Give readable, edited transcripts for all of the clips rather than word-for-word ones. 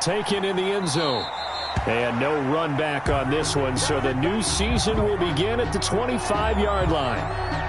taken in the end zone. And no run back on this one, so the new season will begin at the 25-yard line.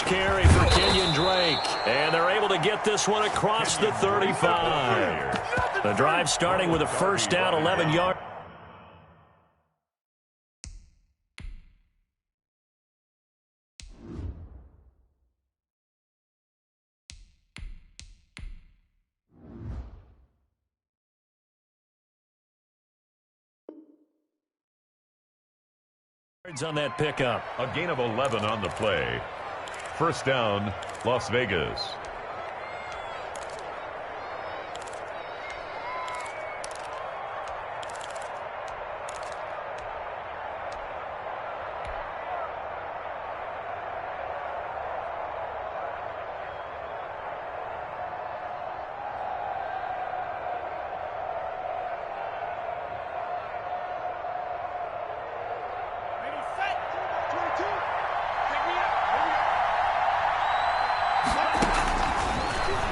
Carry for Kenyon Drake, and they're able to get this one across the 35. The drive starting with a first down, 11 yards. On that pickup. A gain of 11 on the play. First down, Las Vegas.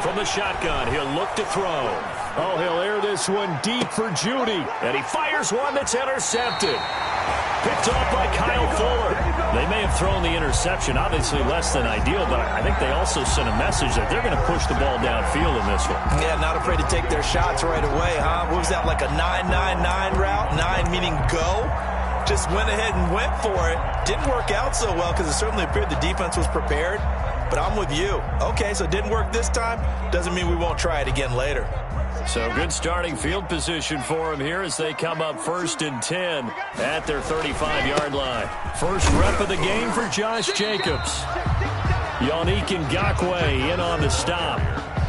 From the shotgun, he'll look to throw. Oh, he'll air this one deep for Judy. And he fires one that's intercepted. Picked off by Kyle Fuller. They may have thrown the interception, obviously less than ideal, but I think they also sent a message that they're going to push the ball downfield in this one. Yeah, not afraid to take their shots right away, huh? What was that, like a 9-9-9 route? 9 meaning go? Just went ahead and went for it. Didn't work out so well because it certainly appeared the defense was prepared. But I'm with you. Okay, so it didn't work this time. Doesn't mean we won't try it again later. So good starting field position for him here as they come up 1st and 10 at their 35-yard line. First rep of the game for Josh Jacobs. Yannick Ngakoue in on the stop.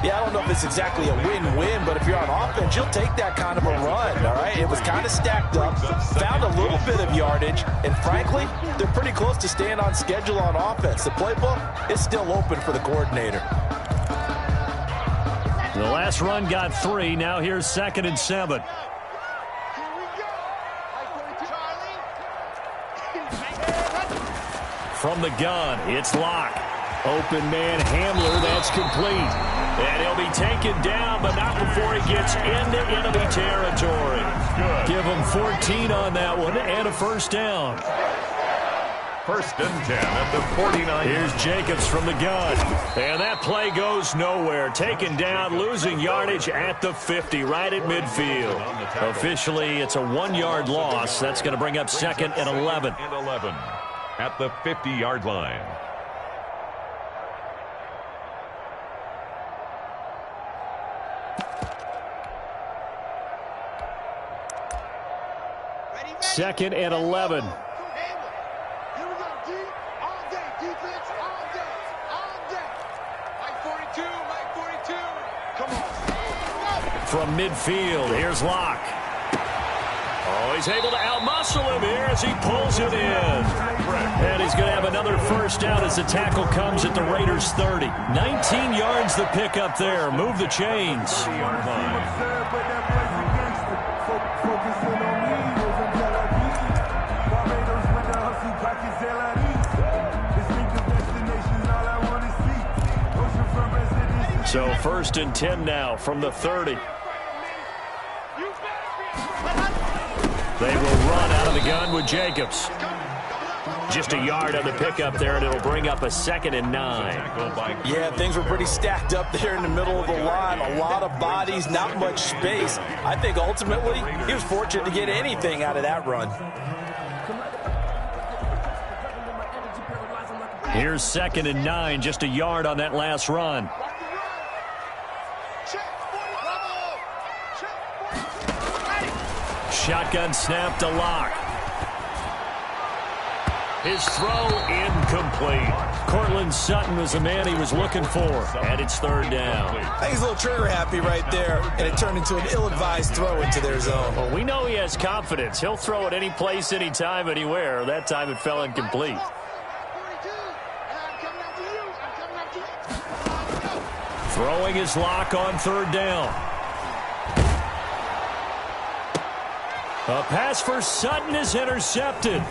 Yeah, I don't know if it's exactly a win-win, but if you're on offense, you'll take that kind of a run, all right? It was kind of stacked up, found a little bit of yardage, and frankly, they're pretty close to staying on schedule on offense. The playbook is still open for the coordinator. The last run got 3. Now here's 2nd and 7. From the gun, it's Locke. Open man Hamler, that's complete. And he'll be taken down, but not before he gets into enemy territory. Give him 14 on that one and a first down. 1st and 10 at the 49. Here's Jacobs from the gun. And that play goes nowhere. Taken down, losing yardage at the 50, right at midfield. Officially, it's a 1-yard loss. That's going to bring up 2nd and 11. At the 50-yard line. Second and 11. From midfield, here's Locke. Oh, he's able to outmuscle him here as he pulls it in. And he's going to have another first down as the tackle comes at the Raiders' 30. 19 yards the pick up there. Move the chains. So 1st and 10 now from the 30. They will run out of the gun with Jacobs. Just a yard on the pickup there, and it'll bring up a 2nd and 9. Yeah, things were pretty stacked up there in the middle of the line. A lot of bodies, not much space. I think ultimately he was fortunate to get anything out of that run. Here's 2nd and 9, just a yard on that last run. shotgun snap to Locke. His throw incomplete. Cortland Sutton was the man he was looking for, and it's third down. I think he's a little trigger happy right there, and it turned into an ill-advised throw into their zone. Well, we know he has confidence. He'll throw it any place, anytime, anywhere. That time it fell incomplete. Throwing his Locke on third down. A pass for Sutton is intercepted.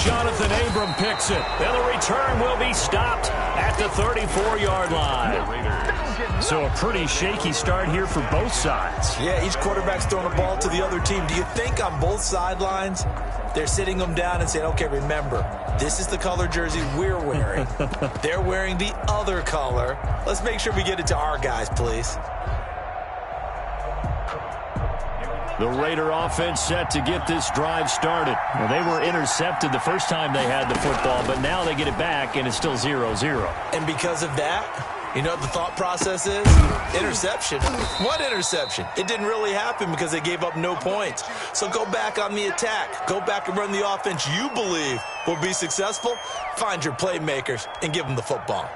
Jonathan Abram picks it. And the return will be stopped at the 34-yard line. So a pretty shaky start here for both sides. Yeah, each quarterback's throwing the ball to the other team. Do you think on both sidelines they're sitting them down and saying, okay, remember, this is the color jersey we're wearing. They're wearing the other color. Let's make sure we get it to our guys, please. The Raider offense set to get this drive started. Well, they were intercepted the first time they had the football, but now they get it back, and it's still 0-0. And because of that, you know what the thought process is? Interception. What interception? It didn't really happen because they gave up no points. So go back on the attack. Go back and run the offense you believe will be successful. Find your playmakers and give them the football.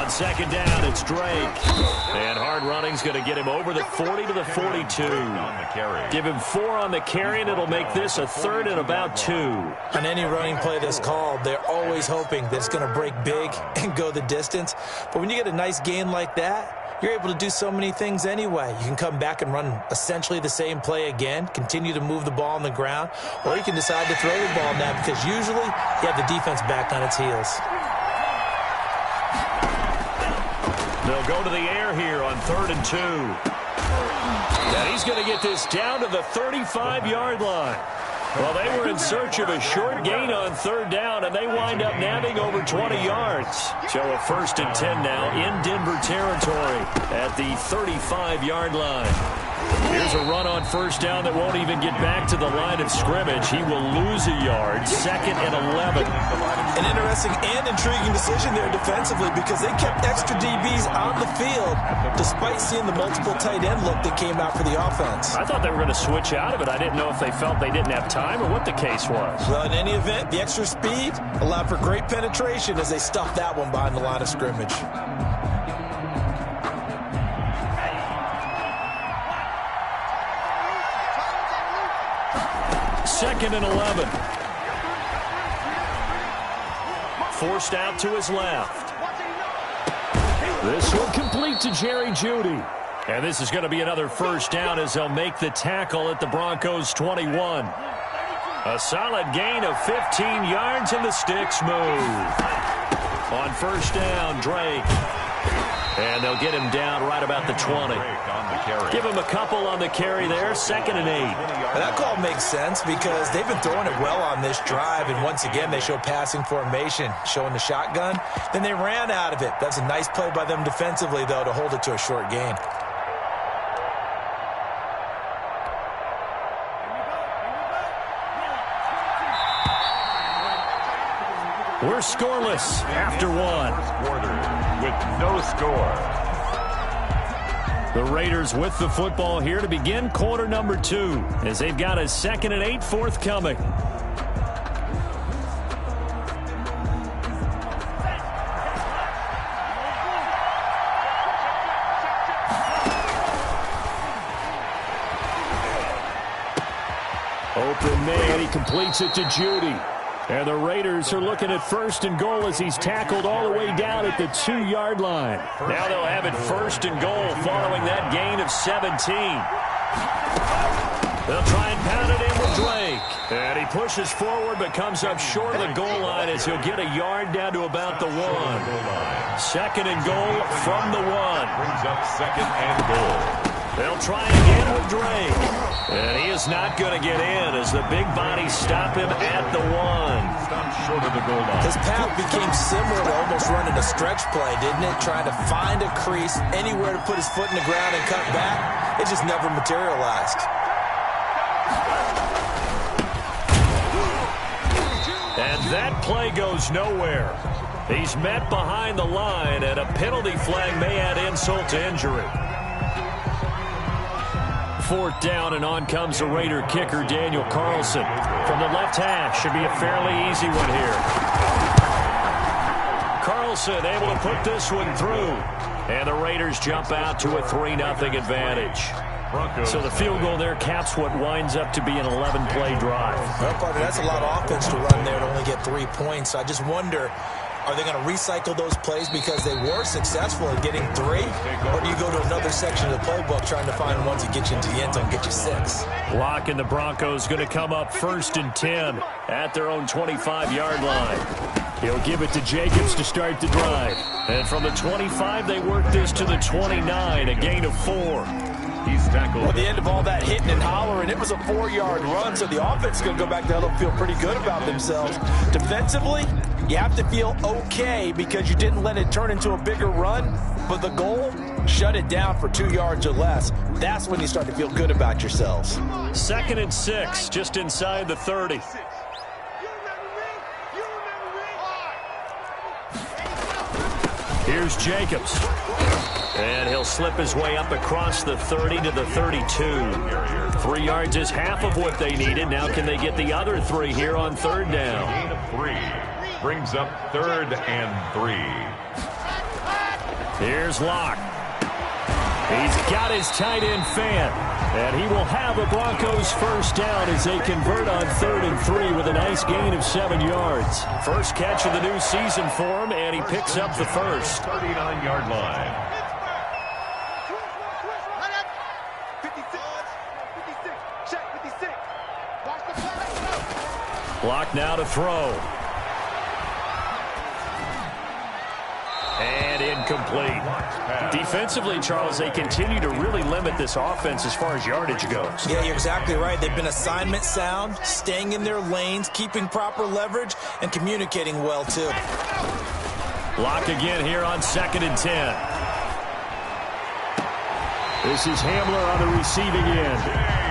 Second down, it's Drake. And hard running's going to get him over the 40 to the 42. Give him 4 on the carry, and it'll make this a third and about 2. On any running play that's called, they're always hoping that it's going to break big and go the distance. But when you get a nice gain like that, you're able to do so many things anyway. You can come back and run essentially the same play again, continue to move the ball on the ground, or you can decide to throw the ball now because usually you have the defense back on its heels. They'll go to the air here on 3rd and 2. And he's going to get this down to the 35-yard line. Well, they were in search of a short gain on 3rd down, and they wind up nabbing over 20 yards. So a 1st and 10 now in Denver territory at the 35-yard line. Here's a run on 1st down that won't even get back to the line of scrimmage. He will lose a yard, 2nd and 11. An interesting and intriguing decision there defensively because they kept extra DBs on the field despite seeing the multiple tight end look that came out for the offense. I thought they were going to switch out of it. I didn't know if they felt they didn't have time or what the case was. Well, in any event, the extra speed allowed for great penetration as they stuffed that one behind the line of scrimmage. Second and 11. Forced out to his left. This will complete to Jerry Jeudy. And this is going to be another 1st down as they'll make the tackle at the Broncos 21. A solid gain of 15 yards and the sticks move. On 1st down, Drake. And they'll get him down right about the 20. Give him a couple on the carry there, 2nd and 8. And that call makes sense because they've been throwing it well on this drive, and once again they show passing formation, showing the shotgun. Then they ran out of it. That's a nice play by them defensively, though, to hold it to a short gain. We're scoreless after 1. With no score. The Raiders with the football here to begin quarter number 2 as they've got a 2nd and 8 forthcoming. Open man, he completes it to Jeudy. And the Raiders are looking at 1st and goal as he's tackled all the way down at the 2-yard line. Now they'll have it 1st and goal following that gain of 17. They'll try and pound it in with Drake. And he pushes forward but comes up short of the goal line as he'll get a yard down to about the 1. 2nd and goal from the 1. Brings up 2nd and goal. They'll try again with Drake. And he is not going to get in as the big bodies stop him at the 1. Stop short of the goal line. His path became similar to almost running a stretch play, didn't it? Trying to find a crease, anywhere to put his foot in the ground and cut back. It just never materialized. That play goes nowhere. He's met behind the line, and a penalty flag may add insult to injury. 4th down, and on comes the Raider kicker, Daniel Carlson. From the left hash, should be a fairly easy one here. Carlson able to put this one through. And the Raiders jump out to a 3-0 advantage. So the field goal there caps what winds up to be an 11-play drive. Well, partner, that's a lot of offense to run there to only get 3 points. So I just wonder, are they going to recycle those plays because they were successful in getting 3? Or do you go to another section of the playbook trying to find ones that get you into the end zone, get you 6? Locke and the Broncos going to come up 1st and 10 at their own 25-yard line. He'll give it to Jacobs to start the drive. And from the 25, they work this to the 29, a gain of 4. He's tackled. Well, at the end of all that hitting and hollering, it was a 4-yard run, so the offense is going to go back to hell and feel pretty good about themselves. Defensively, you have to feel okay because you didn't let it turn into a bigger run, but the goal, shut it down for 2 yards or less. That's when you start to feel good about yourselves. 2nd and 6, just inside the 30. Here's Jacobs. And he'll slip his way up across the 30 to the 32. 3 yards is half of what they needed. Now can they get the other 3 here on 3rd down? Gain of 3. Brings up 3rd and 3. Here's Locke. He's got his tight end fan. And he will have a Broncos 1st down as they convert on 3rd and 3 with a nice gain of 7 yards. First catch of the new season for him, and he picks up the first. 39-yard line. Block now to throw. And incomplete. Defensively, Charles, they continue to really limit this offense as far as yardage goes. Yeah, you're exactly right. They've been assignment sound, staying in their lanes, keeping proper leverage, and communicating well, too. Block again here on 2nd and 10. This is Hamler on the receiving end.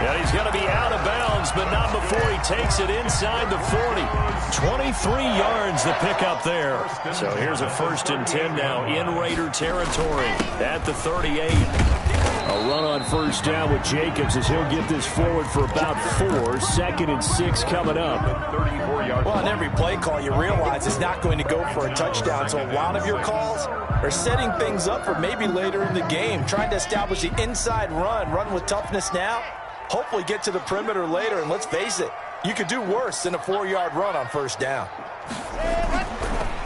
And he's going to be out of bounds, but not before he takes it inside the 40. 23 yards the pickup there. So here's a 1st and 10 now in Raider territory at the 38. A run on 1st down with Jacobs as he'll get this forward for about 4. 2nd and 6 coming up. Well, on every play call, you realize it's not going to go for a touchdown. So a lot of your calls are setting things up for maybe later in the game, trying to establish the inside run with toughness now. Hopefully get to the perimeter later, and let's face it, you could do worse than a 4-yard run on 1st down.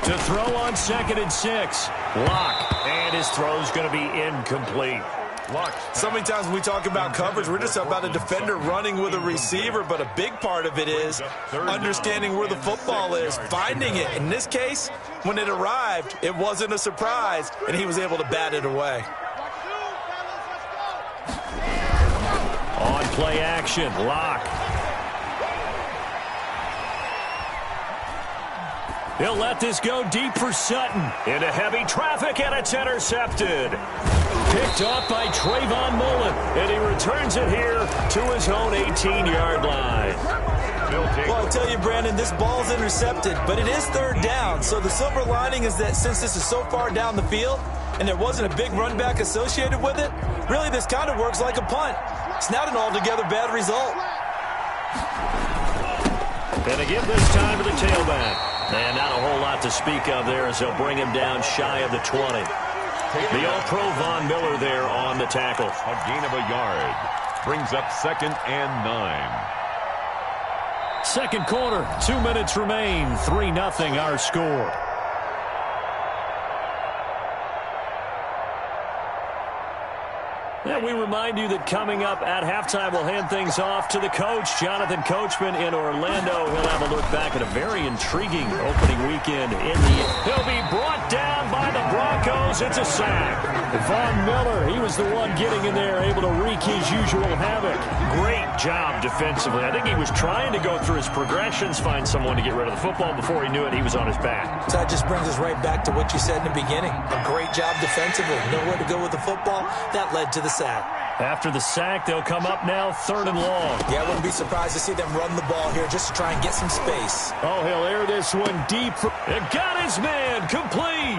To throw on 2nd and 6. Locke, and his throw's going to be incomplete. So many times when we talk about coverage, we're just about a defender running with a receiver, but a big part of it is understanding where the football is, finding it. In this case, when it arrived, it wasn't a surprise, and he was able to bat it away. On play action, Locke. He'll let this go deep for Sutton. Into heavy traffic, and it's intercepted. Picked off by Trayvon Mullen, and he returns it here to his own 18-yard line. Well, I tell you, Brandon, this ball's intercepted, but it is 3rd down. So the silver lining is that since this is so far down the field and there wasn't a big run back associated with it, really this kind of works like a punt. It's not an altogether bad result. And again this time to the tailback. And not a whole lot to speak of there as they'll bring him down shy of the 20. The All-Pro Von Miller there on the tackle. A gain of a yard. Brings up 2nd and 9. 2nd quarter, 2 minutes remain. 3-0 our score. And we remind you that coming up at halftime, we'll hand things off to the coach, Jonathan Coachman in Orlando. He'll have a look back at a very intriguing opening weekend in the... He'll be brought down by the Broncos. It's a sack. Von Miller, he was the one getting in there, able to wreak his usual havoc. Great job defensively. I think he was trying to go through his progressions, find someone to get rid of the football. Before he knew it, he was on his back. So that just brings us right back to what you said in the beginning. A great job defensively. Nowhere to go with the football. That led to the sack. After the sack, they'll come up now 3rd and long. Yeah, I wouldn't be surprised to see them run the ball here just to try and get some space. Oh, he'll air this one deep. It got his man complete.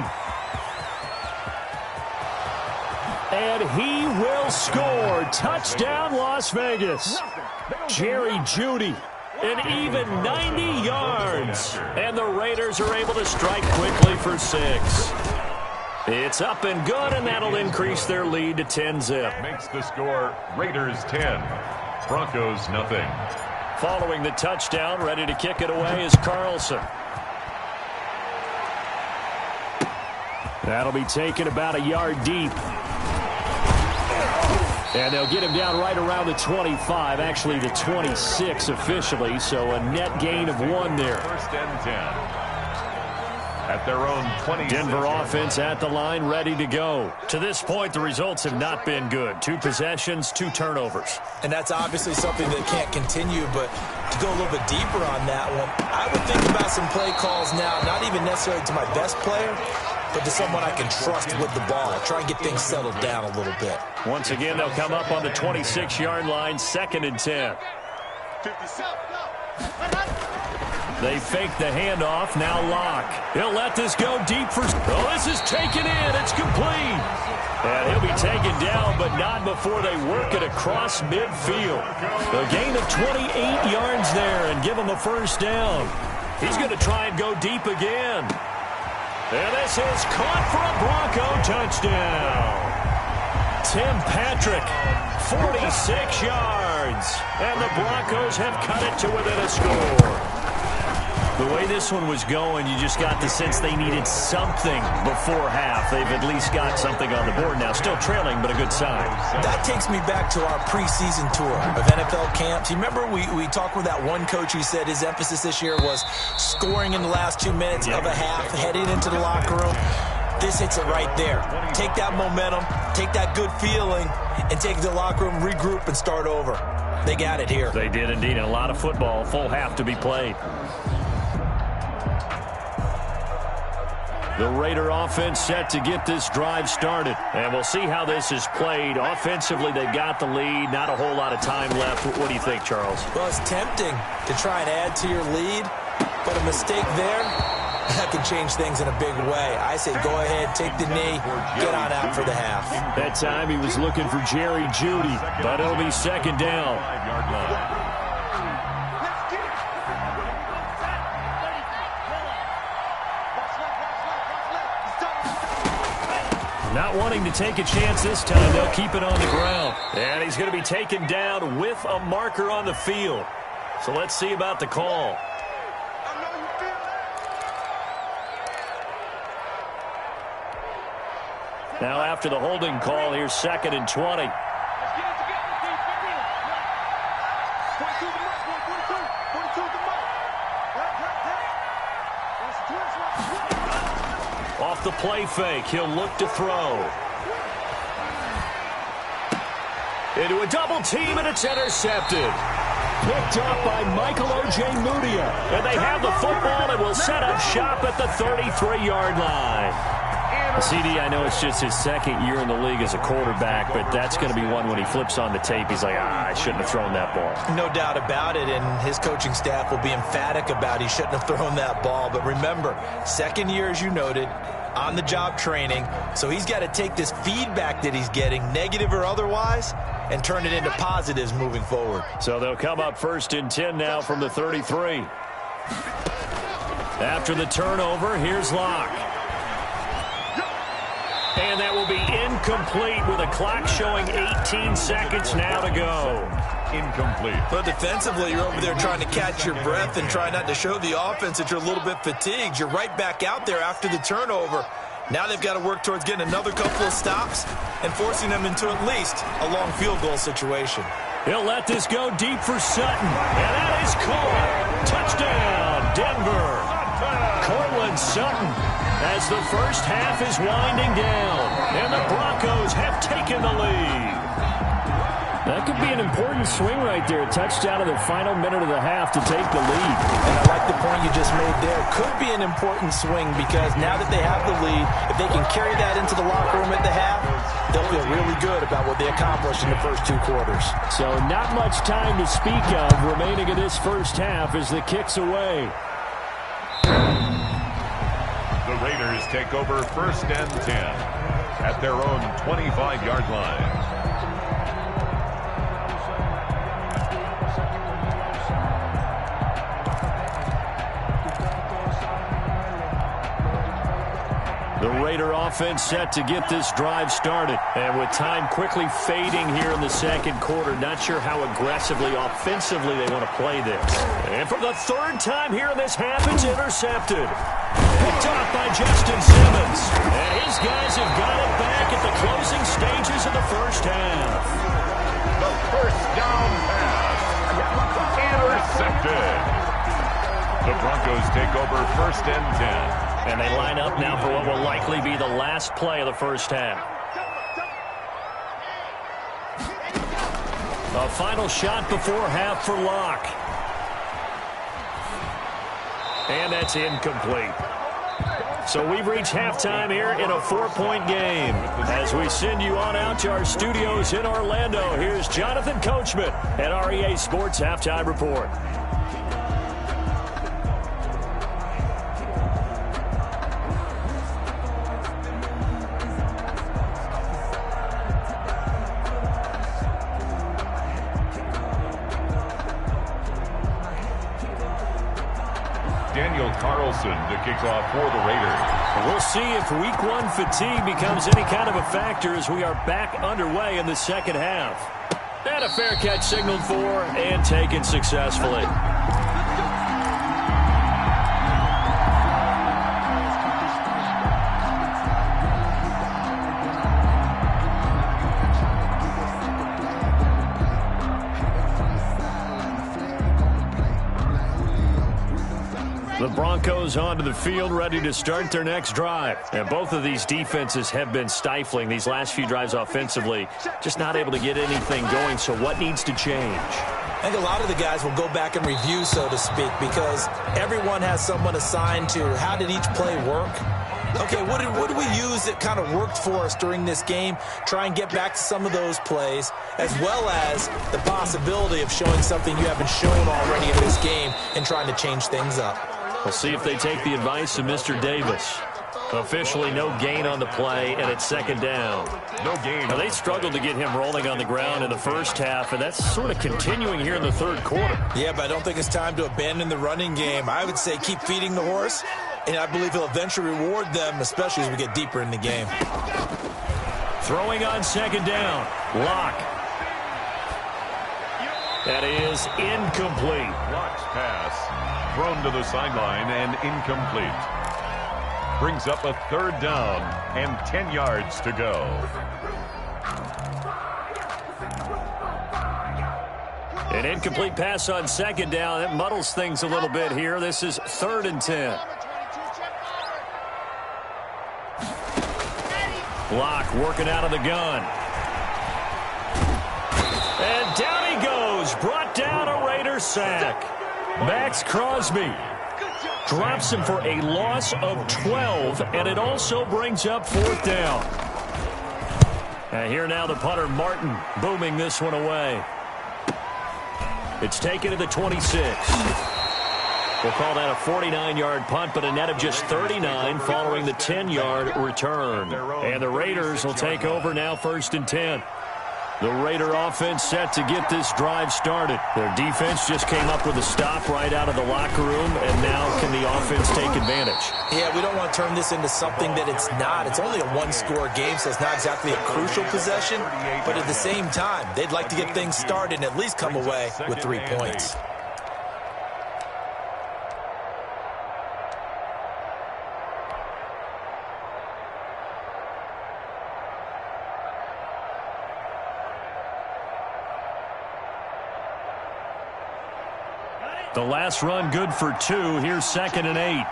And he will score. Touchdown, Las Vegas. Jerry Jeudy, an even 90 yards. And the Raiders are able to strike quickly for 6. It's up and good, and that'll increase their lead to 10-zip. Makes the score Raiders 10, Broncos nothing. Following the touchdown, ready to kick it away is Carlson. That'll be taken about a yard deep. And they'll get him down right around the 25, actually the 26 officially, so a net gain of 1 there. 1st and 10. At their own 20. Denver offense at the line, ready to go. To this point, the results have not been good. 2 possessions, 2 turnovers. And that's obviously something that can't continue, but to go a little bit deeper on that one, I would think about some play calls now, not even necessarily to my best player, but to someone I can trust with the ball. Try and get things settled down a little bit. Once again, they'll come up on the 26-yard line, 2nd and 10. They fake the handoff, now Locke. He'll let this go deep for... Oh, this is taken in. It's complete. And he'll be taken down, but not before they work it across midfield. A gain of 28 yards there and give him a 1st down. He's going to try and go deep again. And this is caught for a Bronco touchdown. Tim Patrick, 46 yards. And the Broncos have cut it to within a score. The way this one was going, you just got the sense they needed something before half. They've at least got something on the board now. Still trailing, but a good sign. That takes me back to our preseason tour of NFL camps. You remember we talked with that one coach who said his emphasis this year was scoring in the last 2 minutes of a half, heading into the locker room. This hits it right there. Take that momentum, take that good feeling, and take it to the locker room, regroup, and start over. They got it here. They did indeed. A lot of football, full half to be played. The Raider offense set to get this drive started. And we'll see how this is played. Offensively, they've got the lead. Not a whole lot of time left. What do you think, Charles? Well, it's tempting to try and add to your lead, but a mistake there, that can change things in a big way. I say go ahead, take the knee, get on out for the half. That time he was looking for Jerry Jeudy, but it'll be 2nd down. 5-yard line. Not wanting to take a chance this time, they'll keep it on the ground. And he's going to be taken down with a marker on the field. So let's see about the call. Now after the holding call, here's 2nd and 20. Off the play fake, he'll look to throw. Into a double team, and it's intercepted. Picked up by Michael Ojemudia. And they have the football and will set up shop at the 33-yard line. CD, I know it's just his 2nd year in the league as a quarterback, but that's going to be one when he flips on the tape, he's like, I shouldn't have thrown that ball. No doubt about it, and his coaching staff will be emphatic about he shouldn't have thrown that ball. But remember, 2nd year, as you noted, on-the-job training, so he's got to take this feedback that he's getting, negative or otherwise, and turn it into positives moving forward. So they'll come up 1st and 10 now from the 33. After the turnover, here's Locke. And that will be incomplete with a clock showing 18 seconds now to go. Incomplete. But defensively, you're over there trying to catch your breath and try not to show the offense that you're a little bit fatigued. You're right back out there after the turnover. Now they've got to work towards getting another couple of stops and forcing them into at least a long field goal situation. He'll let this go deep for Sutton. And that is caught. Touchdown, Denver. Cortland Sutton, as the first half is winding down, and the Broncos have taken the lead. That could be an important swing right there. A touchdown in the final minute of the half to take the lead. And I like the point you just made there. Could be an important swing because now that they have the lead, if they can carry that into the locker room at the half, they'll feel really good about what they accomplished in the first 2 quarters. So not much time to speak of remaining in this first half as the kick's away. The Raiders take over 1st and 10 at their own 25-yard line. The Raider offense set to get this drive started. And with time quickly fading here in the second quarter, not sure how aggressively, offensively they want to play this. And for the 3rd time here in this half, it's intercepted. Picked off by Justin Simmons. And his guys have got it back at the closing stages of the first half. The first down pass. Intercepted. The Broncos take over 1st and 10. And they line up now for what will likely be the last play of the first half. A final shot before half for Locke. And that's incomplete. So we've reached halftime here in a 4-point game. As we send you on out to our studios in Orlando, here's Jonathan Coachman at REA Sports Halftime Report. The kickoff for the Raiders. We'll see if week 1 fatigue becomes any kind of a factor as we are back underway in the second half. And a fair catch signaled for and taken successfully. The Broncos onto the field, ready to start their next drive. And both of these defenses have been stifling these last few drives offensively. Just not able to get anything going, so what needs to change? I think a lot of the guys will go back and review, so to speak, because everyone has someone assigned to how did each play work. Okay, what did we use that kind of worked for us during this game? Try and get back to some of those plays, as well as the possibility of showing something you haven't shown already in this game and trying to change things up. We'll see if they take the advice of Mr. Davis. Officially no gain on the play, and it's 2nd down. No gain. Now, they struggled to get him rolling on the ground in the first half, and that's sort of continuing here in the 3rd quarter. Yeah, but I don't think it's time to abandon the running game. I would say keep feeding the horse, and I believe he'll eventually reward them, especially as we get deeper in the game. Throwing on 2nd down. Locke. That is incomplete. Locke's pass thrown to the sideline and incomplete. Brings up a 3rd down and 10 yards to go. An incomplete pass on 2nd down. That muddles things a little bit here. This is 3rd and 10. Locke working out of the gun. And down he goes. Brought down a Raider sack. Max Crosby drops him for a loss of 12, and it also brings up 4th down. And here now the punter, Martin, booming this one away. It's taken to the 26. We'll call that a 49-yard punt, but a net of just 39 following the 10-yard return. And the Raiders will take over now 1st and 10. The Raider offense set to get this drive started. Their defense just came up with a stop right out of the locker room, and now can the offense take advantage? Yeah, we don't want to turn this into something that it's not. It's only a 1-score game, so it's not exactly a crucial possession. But at the same time, they'd like to get things started and at least come away with 3 points. The last run good for 2. Here's 2nd and 8.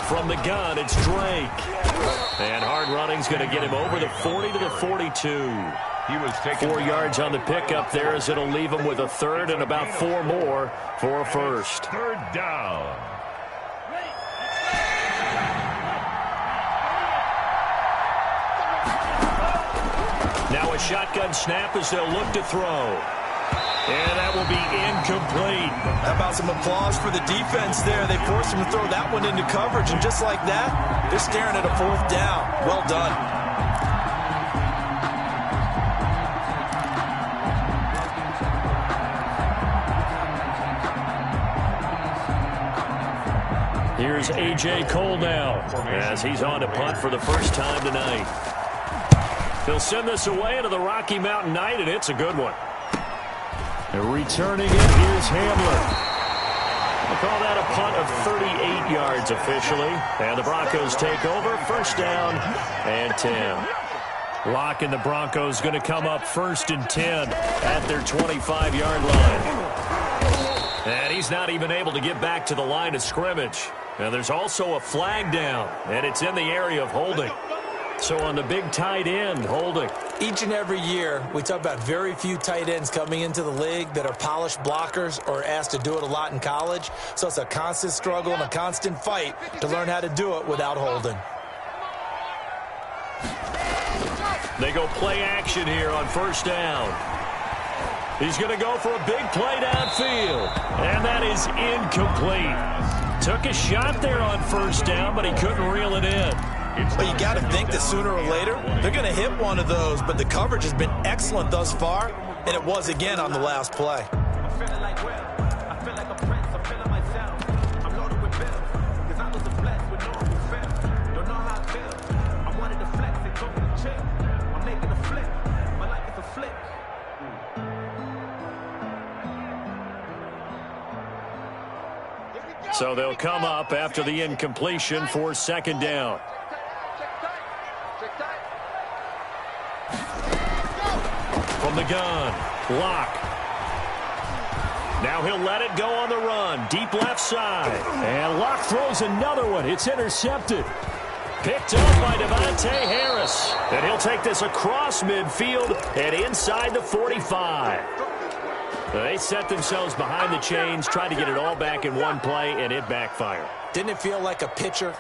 From the gun, it's Drake. And hard running's going to get him over the 40 to the 42. He was taking 4 yards on the pickup there, as it'll leave him with a 3rd and about 4 more for a 1st. 3rd down. Now a shotgun snap as they'll look to throw. And that will be incomplete. How about some applause for the defense there? They forced him to throw that one into coverage, and just like that, they're staring at a 4th down. Well done. Here's A.J. Cole now as he's on to punt for the first time tonight. He'll send this away into the Rocky Mountain Night, and it's a good one. And returning it, here's Hamler. We'll call that a punt of 38 yards officially. And the Broncos take over, first down and 10. Locke and the Broncos going to come up 1st and 10 at their 25-yard line. And he's not even able to get back to the line of scrimmage. Now there's also a flag down, and it's in the area of holding. So on the big tight end, holding. Each and every year, we talk about very few tight ends coming into the league that are polished blockers or asked to do it a lot in college. So it's a constant struggle and a constant fight to learn how to do it without holding. They go play action here on first down. He's going to go for a big play downfield. And that is incomplete. Took a shot there on first down, but he couldn't reel it in. But you got to think that sooner or later, they're going to hit one of those. But the coverage has been excellent thus far, and it was again on the last play. So they'll come up after the incompletion for second down. From the gun, Locke. Now he'll let it go on the run, deep left side. And Locke throws another one. It's intercepted. Picked up by Devontae Harris. And he'll take this across midfield and inside the 45. They set themselves behind the chains, tried to get it all back in one play, and it backfired. Didn't it feel like a pitcher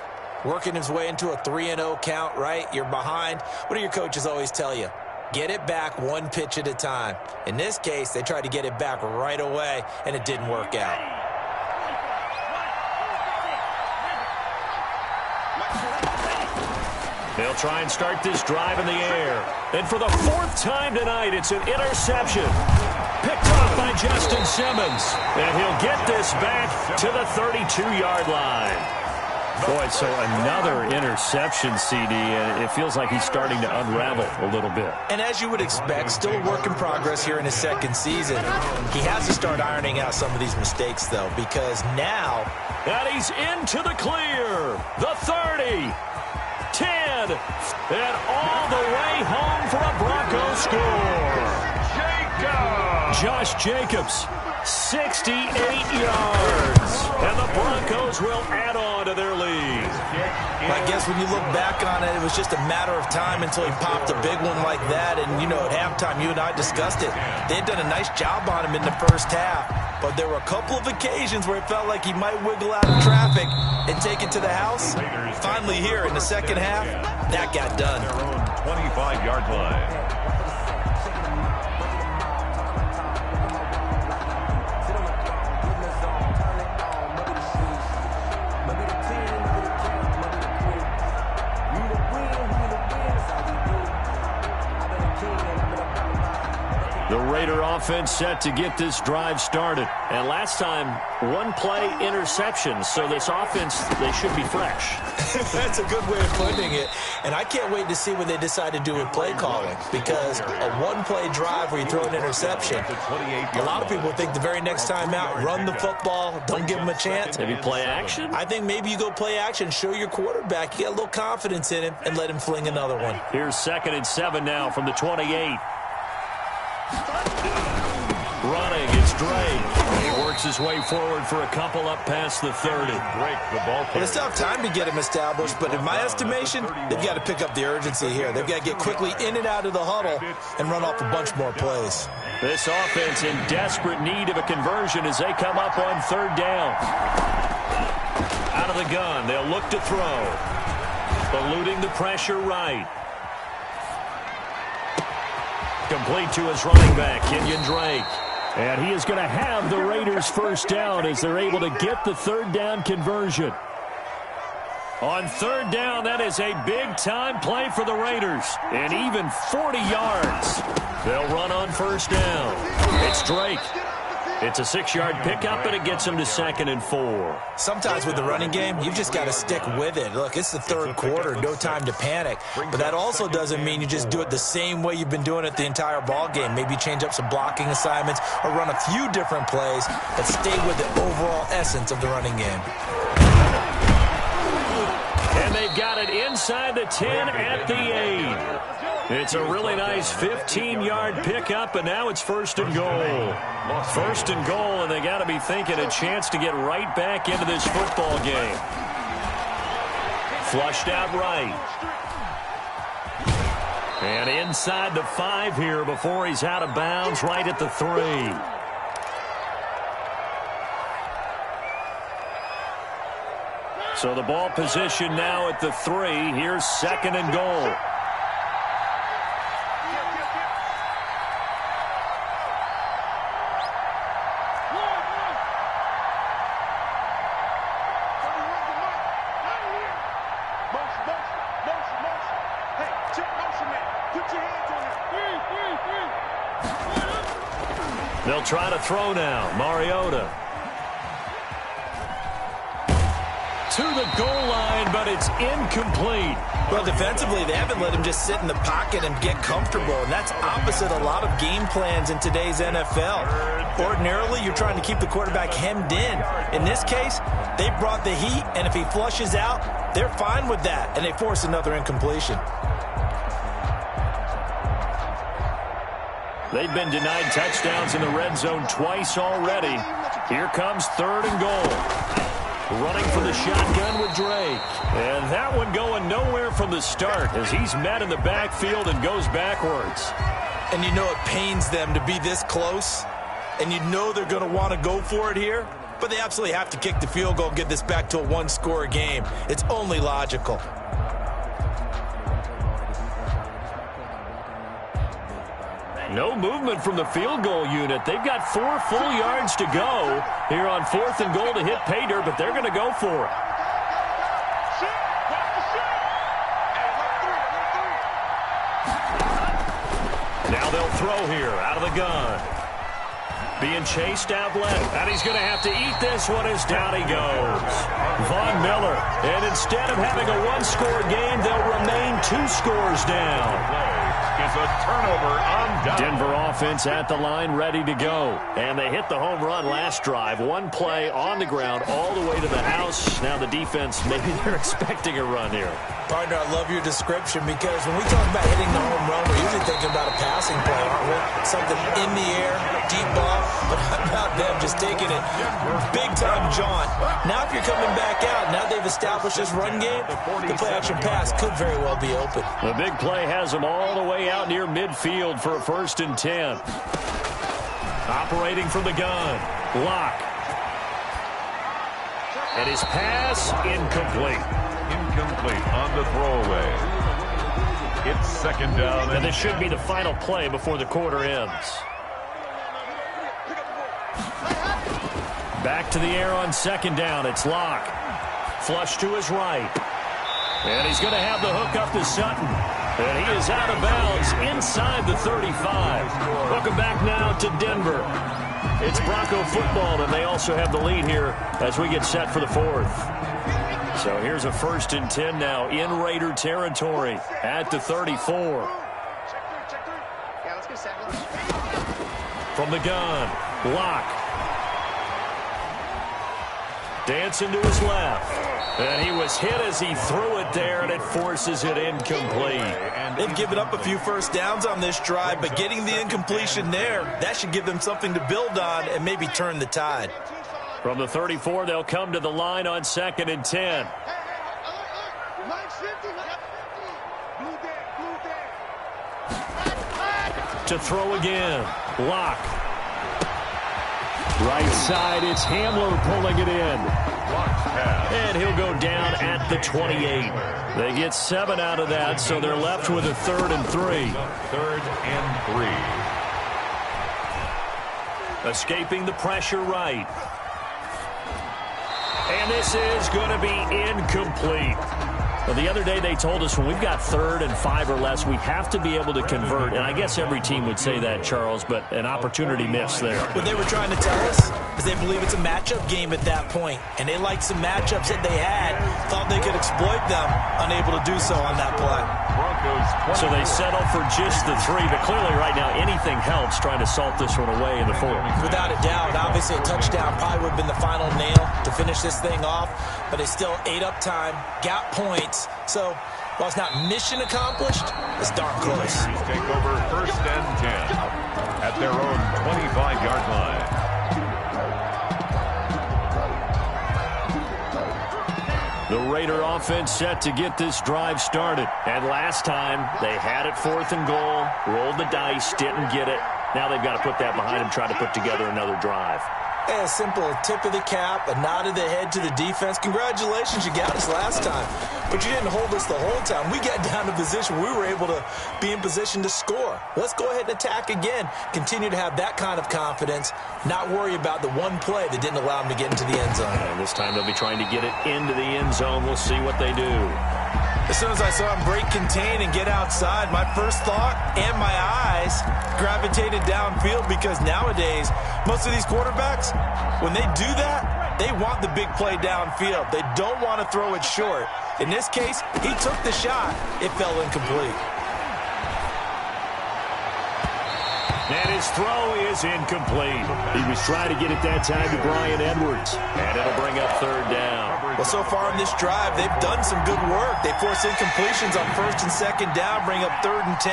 working his way into a 3-0 count, right? You're behind. What do your coaches always tell you? Get it back one pitch at a time. In this case, they tried to get it back right away, and it didn't work out. They'll try and start this drive in the air. And for the 4th time tonight, it's an interception. Picked off by Justin Simmons. And he'll get this back to the 32-yard line. Boy, so another interception, CD, and it feels like he's starting to unravel a little bit. And as you would expect, still a work in progress here in his second season. He has to start ironing out some of these mistakes, though, because now... And he's into the clear. The 30. 10. And all the way home for a Bronco score. Josh Jacobs, 68 yards. And the Broncos will add on to their lead. I guess when you look back on it, it was just a matter of time until he popped a big one like that. And, you know, at halftime, you and I discussed it. They had done a nice job on him in the first half. But there were a couple of occasions where it felt like he might wiggle out of traffic and take it to the house. Finally here in the second half, that got done. Their own 25-yard line. The Raider offense set to get this drive started. And last time, one play interception. So this offense, they should be fresh. That's a good way of putting it. And I can't wait to see what they decide to do with play calling. Because a one-play drive where you throw an interception, a lot of people think the very next time out, run the football, don't give them a chance. Maybe play action? I think maybe you go play action, show your quarterback, you got a little confidence in him, and let him fling another one. Here's 2nd and 7 now from the 28. Running, it's Drake. He works his way forward for a couple up past the 30. Break the ball. Well, it's tough time to get him established, but in my estimation, they've got to pick up the urgency here. They've got to get quickly in and out of the huddle and run off a bunch more plays. This offense in desperate need of a conversion as they come up on 3rd down. Out of the gun, they'll look to throw. Eluding the pressure right. Complete to his running back, Kenyon Drake. And he is going to have the Raiders first down as they're able to get the third down conversion. On third down, that is a big-time play for the Raiders. And even 40 yards. They'll run on first down. It's Drake. It's a 6-yard pickup, and it gets him to 2nd and 4. Sometimes with the running game, you've just got to stick with it. Look, it's the third quarter, no time to panic. But that also doesn't mean you just do it the same way you've been doing it the entire ball game. Maybe change up some blocking assignments or run a few different plays, but stay with the overall essence of the running game. And they've got it inside the 10 at the 8. It's a really nice 15-yard pickup, and now it's 1st and goal. 1st and goal, and they got to be thinking a chance to get right back into this football game. Flushed out right. And inside the 5 here before he's out of bounds, right at the 3. So the ball position now at the 3. Here's 2nd and goal. They'll try to throw now. Mariota. To the goal line, but it's incomplete. Well, defensively, they haven't let him just sit in the pocket and get comfortable, and that's opposite a lot of game plans in today's NFL. Ordinarily, you're trying to keep the quarterback hemmed in. In this case, they brought the heat, and if he flushes out, they're fine with that, and they force another incompletion. They've been denied touchdowns in the red zone twice already. Here comes 3rd and goal. Running for the shotgun with Drake. And that one going nowhere from the start as he's met in the backfield and goes backwards. And you know it pains them to be this close. And you know they're going to want to go for it here. But they absolutely have to kick the field goal and get this back to a one-score game. It's only logical. No movement from the field goal unit. They've got 4 full yards to go here on 4th and goal to hit pay dirt, but they're going to go for it. Now they'll throw here out of the gun. Being chased out left, and he's going to have to eat this one as down he goes. Von Miller, and instead of having a one-score game, they'll remain 2 scores down. Is a turnover on down. Denver offense at the line, ready to go. And they hit the home run last drive. 1 play on the ground all the way to the house. Now the defense, maybe they're expecting a run here. Partner, I love your description because when we talk about hitting the home run, we're usually thinking about a passing play, aren't we? Something in the air, deep ball, but how about them just taking it big-time jaunt. Now if you're coming back out, now they've established this run game, the play-action pass could very well be open. The big play has them all the way out near midfield for a 1st and 10. Operating from the gun, Locke. And his pass, incomplete. Incomplete on the throwaway. It's 2nd down. And this should be the final play before the quarter ends. Back to the air on 2nd down. It's Locke. Flush to his right. And he's going to have the hook up to Sutton. And he is out of bounds inside the 35. Welcome back now to Denver. It's Bronco football, and they also have the lead here as we get set for the 4th. So here's a 1st and 10 now in Raider territory at the 34. From the gun, Locke. Dancing to his left. And he was hit as he threw it there, and it forces it incomplete. They've given up a few first downs on this drive, but getting the incompletion there, that should give them something to build on and maybe turn the tide. From the 34, they'll come to the line on 2nd and 10. To throw again, Locke. Right side, it's Hamler pulling it in. And he'll go down at the 28. They get 7 out of that, so they're left with a 3rd and 3. 3rd and 3. Escaping the pressure right. And this is going to be incomplete. Well, the other day they told us when we've got 3rd and 5 or less, we have to be able to convert. And I guess every team would say that, Charles, but an opportunity missed there. What they were trying to tell us is they believe it's a matchup game at that point. And they liked some matchups that they had, thought they could exploit them, unable to do so on that play. So they settle for just the 3, but clearly right now anything helps trying to salt this one away in the 4th. Without a doubt, obviously a touchdown probably would have been the final nail to finish this thing off, but they still ate up time, got points. So while it's not mission accomplished, it's darn close. Take over 1st and 10 at their own 25-yard line. The Raider offense set to get this drive started. And last time, they had it 4th and goal, rolled the dice, didn't get it. Now they've got to put that behind them, try to put together another drive. A simple tip of the cap, a nod of the head to the defense. Congratulations, you got us last time. But you didn't hold us the whole time. We got down to position. We were able to be in position to score. Let's go ahead and attack again. Continue to have that kind of confidence. Not worry about the one play that didn't allow them to get into the end zone. And this time they'll be trying to get it into the end zone. We'll see what they do. As soon as I saw him break contain and get outside, my first thought and my eyes gravitated downfield, because nowadays, most of these quarterbacks, when they do that, they want the big play downfield. They don't want to throw it short. In this case, he took the shot. It fell incomplete. And his throw is incomplete. He was trying to get it that time to Bryan Edwards. And it'll bring up 3rd down. Well, so far in this drive, they've done some good work. They force incompletions on 1st and 2nd down, bring up 3rd and 10.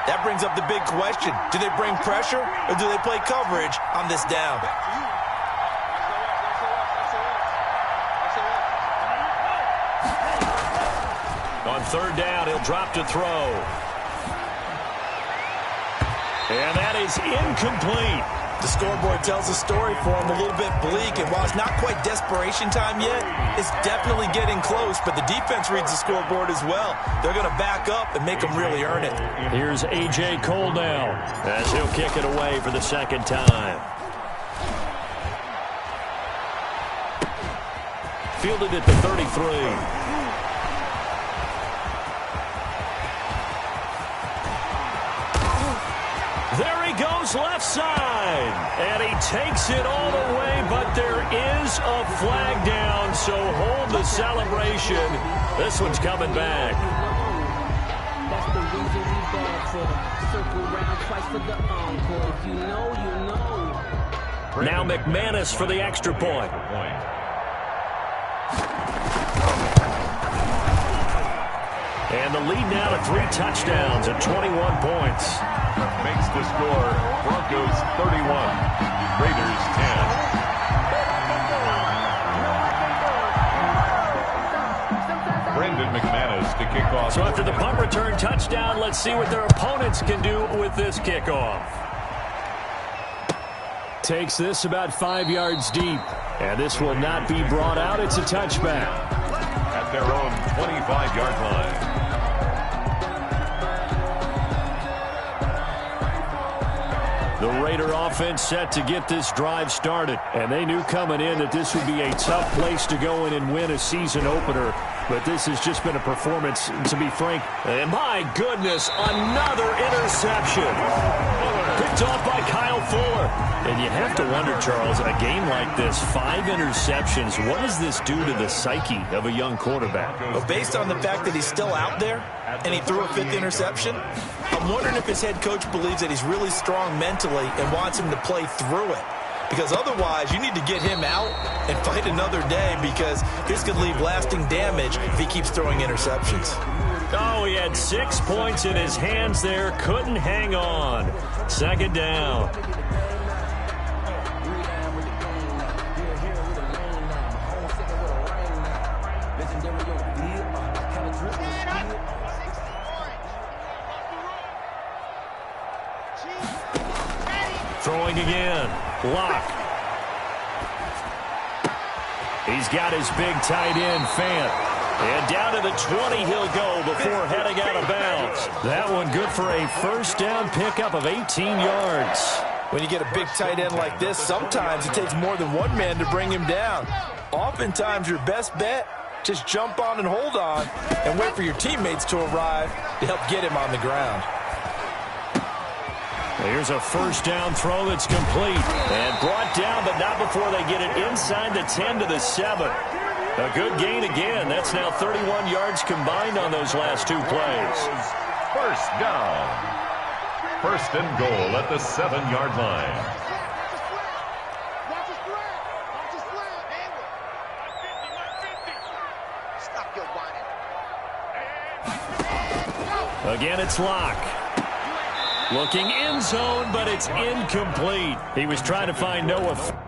That brings up the big question. Do they bring pressure or do they play coverage on this down? On 3rd down, he'll drop to throw. And that is incomplete. The scoreboard tells a story for him, a little bit bleak, and while it's not quite desperation time yet, it's definitely getting close, but the defense reads the scoreboard as well. They're going to back up and make them really earn it. Here's A.J. Cole now as he'll kick it away for the 2nd time. Fielded at the 33. There he goes left side, and he takes it all the way, but there is a flag down, so hold the celebration. This one's coming back. That's the reason we ball for them. Circle round twice for the encore. If you know, you know. Now McManus for the extra point. And the lead now to 3 touchdowns at 21 points. Makes the score Broncos 31, Raiders 10. Brandon McManus to kick off. So after the punt return touchdown, let's see what their opponents can do with this kickoff. Takes this about 5 yards deep. And this will not be brought out. It's a touchback. At their own 25-yard line. The Raider offense set to get this drive started. And they knew coming in that this would be a tough place to go in and win a season opener. But this has just been a performance, to be frank. And my goodness, another interception. Picked off by Kyle Fuller. And you have to wonder, Charles, a game like this, 5 interceptions, what does this do to the psyche of a young quarterback? Well, based on the fact that he's still out there and he threw a 5th interception, I'm wondering if his head coach believes that he's really strong mentally and wants him to play through it. Because otherwise, you need to get him out and fight another day, because this could leave lasting damage if he keeps throwing interceptions. Oh, he had 6 points in his hands there. Couldn't hang on. 2nd down. Throwing again. Lock. He's got his big tight end, Fant. And down to the 20 he'll go before heading out of bounds. That one good for a first down pickup of 18 yards. When you get a big tight end like this, sometimes it takes more than one man to bring him down. Oftentimes, your best bet, just jump on and hold on and wait for your teammates to arrive to help get him on the ground. Here's a first down throw that's complete. And brought down, but not before they get it inside the 10 to the 7. A good gain again. That's now 31 yards combined on those last two plays. First down. First and goal at the 7-yard line. Again, it's Locke. Looking end zone, but it's incomplete. He was trying to find Noah.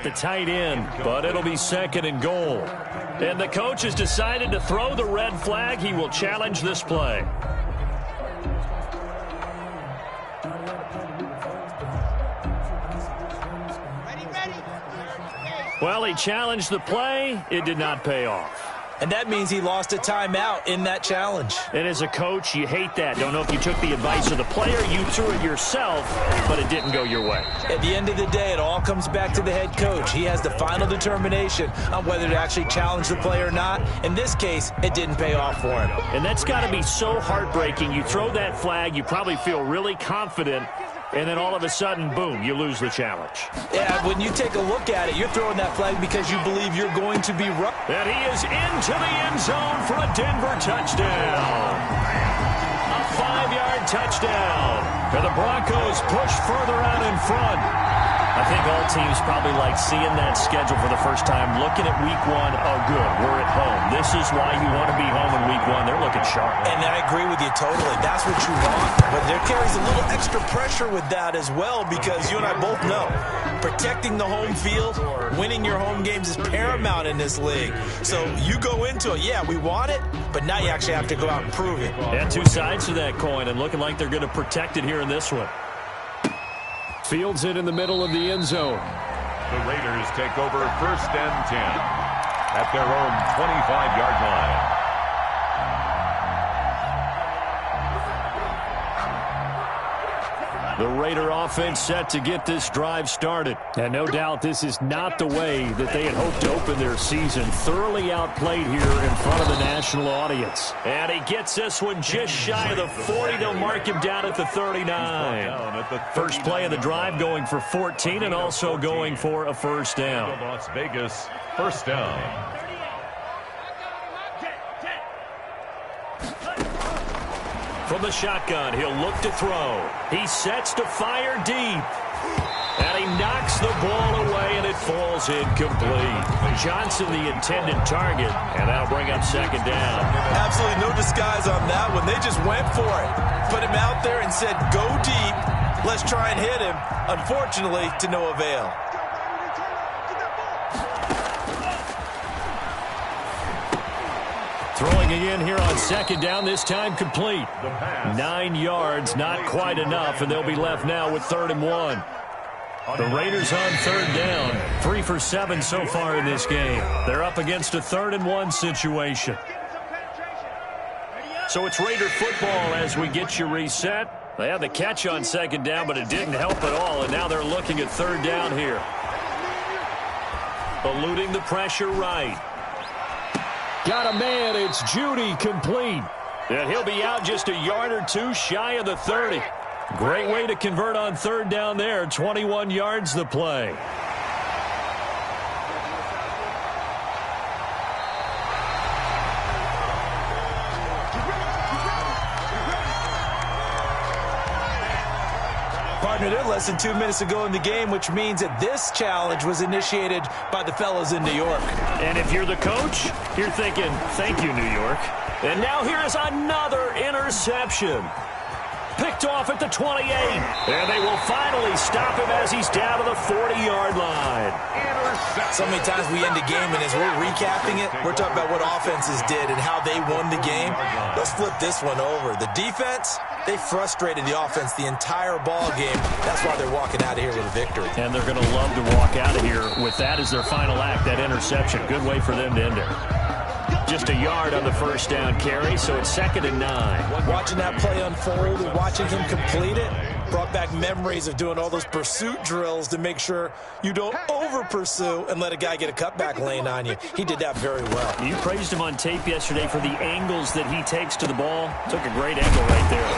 The tight end, but it'll be second and goal. And the coach has decided to throw the red flag. He will challenge this play. Well, he challenged the play. It did not pay off. And that means he lost a timeout in that challenge. And as a coach, you hate that. Don't know if you took the advice of the player. You threw it yourself, but it didn't go your way. At the end of the day, it all comes back to the head coach. He has the final determination on whether to actually challenge the play or not. In this case, it didn't pay off for him. And that's got to be so heartbreaking. You throw that flag, you probably feel really confident, and then all of a sudden, boom, you lose the challenge. Yeah, when you take a look at it, you're throwing that flag because you believe you're going to be right. And he is into the end zone for a Denver touchdown. A 5-yard touchdown. And the Broncos push further out in front. I think all teams probably like seeing that schedule for the first time, looking at week one. Oh, good, we're at home. This is why you want to be home in week one. They're looking sharp. And I agree with you totally. That's what you want. But there carries a little extra pressure with that as well, because you and I both know protecting the home field, winning your home games is paramount in this league. So you go into it, yeah, we want it, but now you actually have to go out and prove it. And two sides to that coin, and looking like they're going to protect it here in this one. Fields it in the middle of the end zone. The Raiders take over first and 10 at their own 25-yard line. The Raider offense set to get this drive started. And no doubt this is not the way that they had hoped to open their season. Thoroughly outplayed here in front of the national audience. And he gets this one just shy of the 40. They'll mark him down at the 39. First play of the drive going for 14 and also going for a first down. Las Vegas, first down. From the shotgun, he'll look to throw. He sets to fire deep. And he knocks the ball away, and it falls incomplete. Johnson, the intended target, and that'll bring up second down. Absolutely no disguise on that one. They just went for it. Put him out there and said, go deep. Let's try and hit him. Unfortunately, to no avail. Throwing again here on second down, this time complete. 9 yards, not quite enough, and they'll be left now with 3rd and 1. The Raiders on 3rd down, 3 for 7 so far in this game. They're up against a 3rd and 1 situation. So it's Raider football as we get you reset. They had the catch on second down, but it didn't help at all, and now they're looking at 3rd down here. Eluding the pressure right. Got a man, it's Judy, complete. And he'll be out just a yard or two shy of the 30. Great way to convert on 3rd down there. 21 yards the play. Partner, they're less than 2 minutes ago in the game, which means that this challenge was initiated by the fellas in New York. And if you're the coach, you're thinking, thank you, New York. And now here's another interception. Picked picked off at the 28. And they will finally stop him as he's down to the 40-yard line. So many times we end the game, and as we're recapping it, we're talking about what offenses did and how they won the game. Let's flip this one over. The defense, they frustrated the offense the entire ball game. That's why they're walking out of here with a victory. And they're going to love to walk out of here with that as their final act, that interception. Good way for them to end it. Just a yard on the first down carry, so it's 2nd and 9. Watching that play unfold and watching him complete it brought back memories of doing all those pursuit drills to make sure you don't over-pursue and let a guy get a cutback lane on you. He did that very well. You praised him on tape yesterday for the angles that he takes to the ball. Took a great angle right there.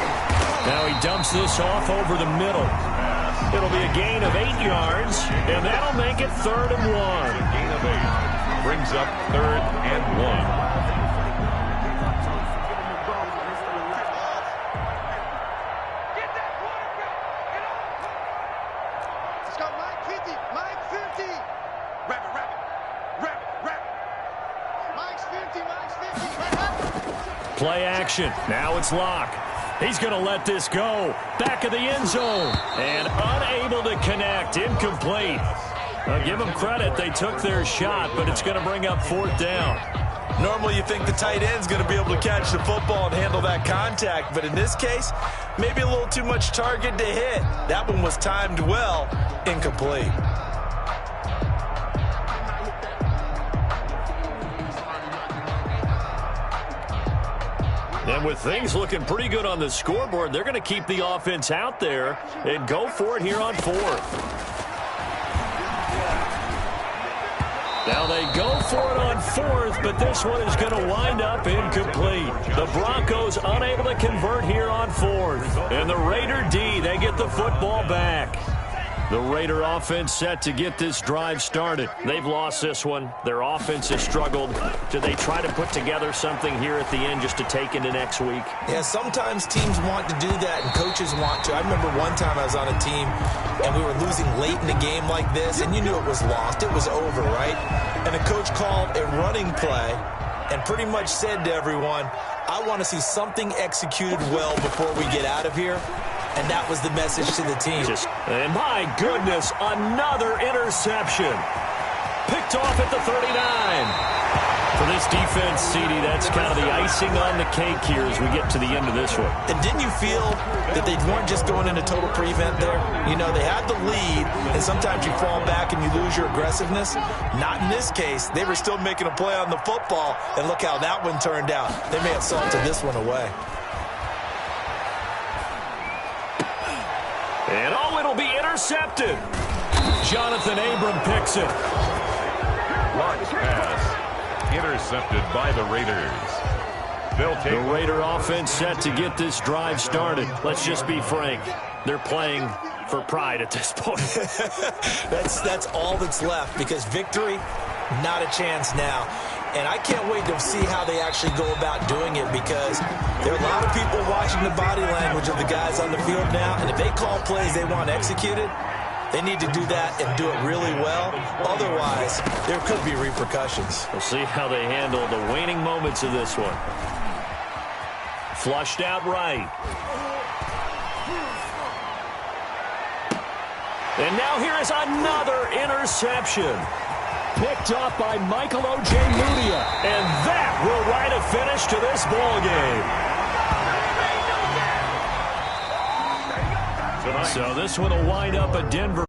Now he dumps this off over the middle. It'll be a gain of 8 yards, and that'll make it 3rd and 1. Gain of 8 brings up 3rd and 1. Play action. Now it's Locke. He's going to let this go. Back of the end zone. And unable to connect. Incomplete. I'll give them credit. They took their shot, but it's going to bring up 4th down. Normally you think the tight end's going to be able to catch the football and handle that contact, but in this case, maybe a little too much target to hit. That one was timed well. Incomplete. And with things looking pretty good on the scoreboard, they're going to keep the offense out there and go for it here on 4th. Now they go for it on 4th, but this one is going to wind up incomplete. The Broncos unable to convert here on 4th. And the Raider D, they get the football back. The Raider offense set to get this drive started. They've lost this one. Their offense has struggled. Do they try to put together something here at the end just to take into next week? Yeah, sometimes teams want to do that and coaches want to. I remember one time I was on a team and we were losing late in the game like this, and you knew it was lost. It was over, right? And the coach called a running play and pretty much said to everyone, I want to see something executed well before we get out of here. And that was the message to the team. And my goodness, another interception. Picked off at the 39. For this defense, CD, that's kind of the icing on the cake here as we get to the end of this one. And didn't you feel that they weren't just going into total prevent there? You know, they had the lead, and sometimes you fall back and you lose your aggressiveness. Not in this case. They were still making a play on the football, and look how that one turned out. They may have salted this one away. And oh, it'll be intercepted. Jonathan Abram picks it. Blocked pass. Intercepted by the Raiders. They'll take the Raider offense set to get this drive started. Let's just be frank. They're playing for pride at this point. That's all that's left, because victory, not a chance now. And I can't wait to see how they actually go about doing it, because there are a lot of people watching the body language of the guys on the field now, and if they call plays they want executed, they need to do that and do it really well. Otherwise, there could be repercussions. We'll see how they handle the waning moments of this one. Flushed out right. And now here is another interception. Picked off by Michael O.J. Mudia. And that will write a finish to this ball game. So this one will wind up a Denver.